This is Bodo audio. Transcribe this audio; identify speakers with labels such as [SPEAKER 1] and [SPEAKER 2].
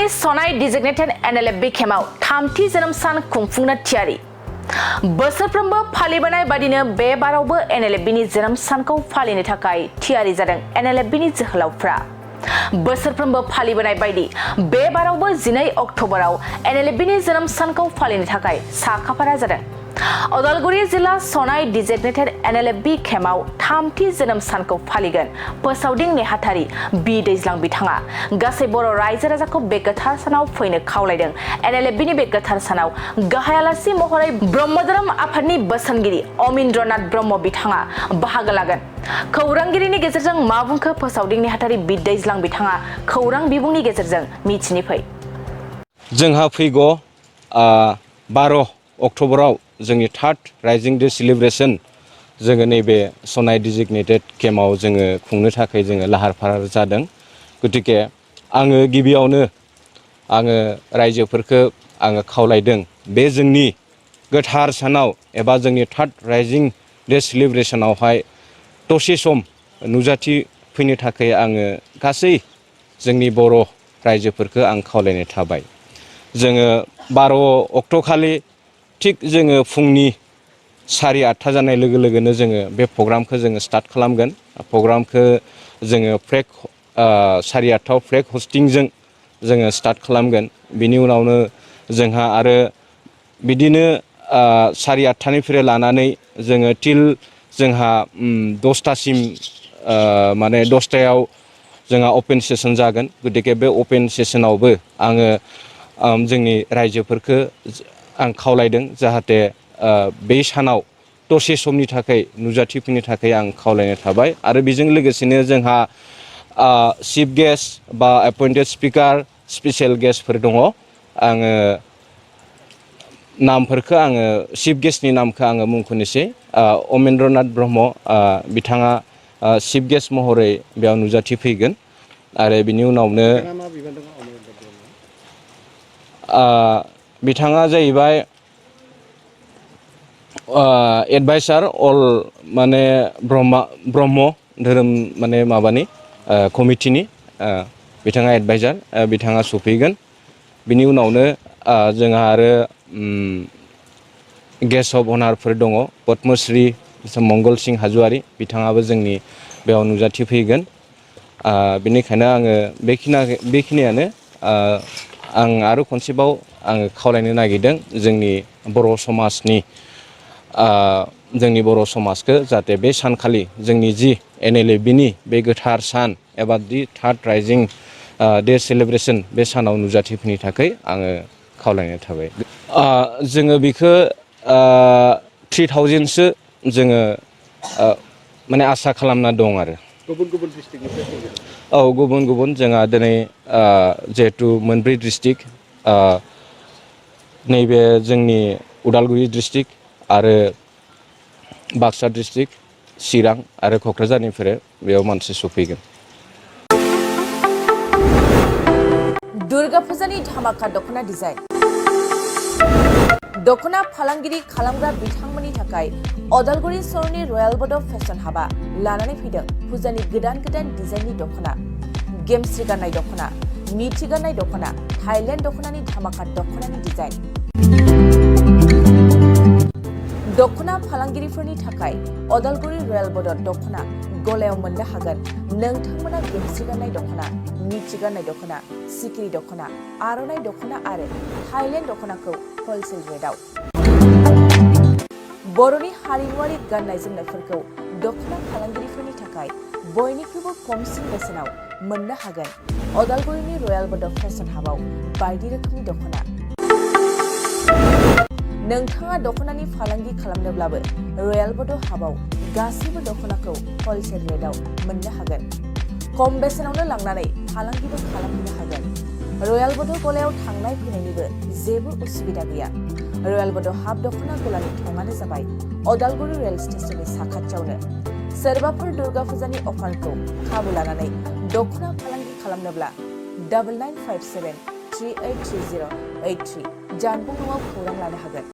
[SPEAKER 1] जिल्लानि सनाय डिजिग्नेटेड एनएलएफबी केम्पआव थामथि जोनोम सान खुंफुंनो थियारि बोसोरफ्रोमबो फालिबोनाय बादिनो बे बारावबो एनएलएफबीनि जोनोम सानखौ फालिनो थाखाय थियारि जादों एनएलएफबीनि जोहोलावफ्रा बोसोरफ्रोमबो फालिबोनाय बायदि बे बारावबो 12 अक्ट'बराव एनएलएफबीनि जोनोम सानखौ फालिनो थाखाय साखाफारा जादों उदालगुरि जिल्ला सनाय डिजिग्नेटेड एनएलएफबी केम्पआव थामथि जोनोम सानखौ फालिगोन फोसावदिं नेहाथारि बि दैज्लां बिथाङा गासै बर' रायजो राजाखौ बे गोथार सानाव फैनो खावलायदों एनएलएफबीनि बे गोथार सानाव गाहाय आलासि महरै ब्रह्म धोरोम आफादनि बोसोनगिरि अमिन्द्रनाथ ब्रह्म बिथाङा बाहागो लागोन खौरांगिरिनि गेजेरजों मा बुंखो फोसावदिं नेहाथारि बि दैज्लां बिथाङा खौरां बिबुंनि गेजेरजों मिथिनि फै
[SPEAKER 2] जोंहा फैगौ 12 अक्ट'बराव जोंनि थार्ड राइजिं डे सेलिब्रेशन जोङो नैबे सनाय डिजिग्नेटेड केम्पआव जोङो खुंनो थाखाय जोङो लाहार फाहार जादों गतिके आङो गिबियावनो आङो रायजोफोरखौ आङो खावलायदों बे जोंनि गोथार सानाव एबा जोंनि थार्ड राइजिं डे सेलिब्रेशनावहाय दसे सम नुजाथि फैनो थाखाय आङो गासै जोंनि बर' रायजोफोरखौ आं खावलायनाय थाबाय जोङो 12 अक्ट' खालि थिग जोङो फुंनि 8:30 जानाय लोगो लोगोनो जोङो बे प्रग्रामखौ जोङो स्टार्ट खालामगोन प्रग्रामखौ जोङो फ्लेग 8:30 फ्लेग हस्टिंजों जोङो स्टार्ट खालामगोन बिनि उनावनो जोंहा आरो बिदिनो 8:30 निफ्राय लानानै जोङो टिल जोंहा 10टासिम माने 10टायाव जोंहा अपेन सेसन जागोन गतिके बे अपेन सेसनावबो आङो जोंनि रायजोफोरखौ आं खावलायदों जाहाथे बे सानाव दसे समनि थाखाय नुजाथिफैनो थाखाय आं खावलायनाय थाबाय आरो बेजों लोगोसेनो जोंहा चिफ गेस्ट बा एपइन्टेड स्पिकार स्पेसियेल गेस्टफोर दङ आङो नामफोरखौ आङो चिफ गेस्टनि नामखौ आङो मुंख'नोसै अमेन्द्रनाथ ब्रह्म बिथाङा चिफ गेस्ट महरै बेयाव नुजाथिफैगोन आरो बिनि उनावनो बिथाङा जाहैबाय एडभाइसार अल माने ब्रह्म धोरोम माने माबानि कमिटिनि बिथाङा एडभाइसार बिथाङा सफैगोन बिनि उनावनो जोंहा आरो गेस्ट अफ अनारफोर दङ पद्मश्री मंगल सिं हाज'वारि बिथाङाबो जोंनि बेयाव नुजाथिफैगोन बेनिखायनो आङो बेखिनियानो आं आरो खनसेबाव आङो खावलायनो नागिरदों जोंनि बर' समाजनि जोंनि बर' समाजखौ जाहाथे बे सानखालि जोंनि जि एनएलएफबीनि बे गोथार सान एबा दि थार्ड राइजिं डे सेलिब्रेशन बे सानाव नुजाथिफैनो थाखाय आङो खावलायनाय थाबाय जोङो बेखौ 3000सो जोङो माने आसा खालामना दं आरो गुबुन गुबुन जोंहा दिनै जिहेतु मोनब्रै डिस्ट्रिक्ट नैबे जोंनि उदालगुरि डिस्ट्रिक्ट आरो बाक्सा डिस्ट्रिक्ट चिरां आरो क'क्राझारनिफ्राय बेयाव मानसि सफैगोन
[SPEAKER 1] दुर्गा फुजानि धामाका दख'ना डिजाइन दख'ना फालांगिरि खालामग्रा बिथांमोननि थाखाय उदालगुरि सहरनि रयेल बड' फेशन हाबा लानानै फैदों फुजानि गोदान डिजाइननि दख'ना गेमस्रि गाननाय दख'ना मिथि गाननाय दख'ना थाइलेण्ड दख'नानि धामाका दख'नानि डिजाइन दख'ना फालांगिरिफोरनि थाखाय उदालगुरि रयेल बड' दख'ना गलायाव मोननो हागोन नोंथांमोना गेमस्रि गाननाय दख'ना मिथि गाननाय दख'ना सिखिरि दख'ना आर'नाइ दख'ना आरो थाइलेण्ड दख'नाखौ हलसेल रेटआव बर'नि हारिमुआरि गाननाय जोमनायफोरखौ दख'ना फालांगिरिफोरनि थाखाय बयनिख्रुइबो खमसिन बेसेनाव मोननो हागोन उदालगुरिनि रयेल बड' फेशन हाबाव बायदि रोखोमनि दख'ना नोंथाङा दख'नानि फालांगि खालामनोब्लाबो रयेल बड' हाबाव गासैबो दख'नाखौ हलसेल रेटआव मोननो हागोन खम बेसेनावनो लांनानै फालांगिबो खालामनो हागोन रयेल बड' गलायाव थांनाय फैनायनिबो जेबो उसुबिदा गैया रयेल बड' हाब दख'ना गलानि थंआनो जाबाय उदालगुरि रेल स्टेशननि साखाथियावनो सोरबाफोर दुर्गा फुजानि अफारखौ खाबु लानानै दख'ना फालांगि खालामनोब्ला 9957383083 जानबुं न'आव खौरां लानो हागोन।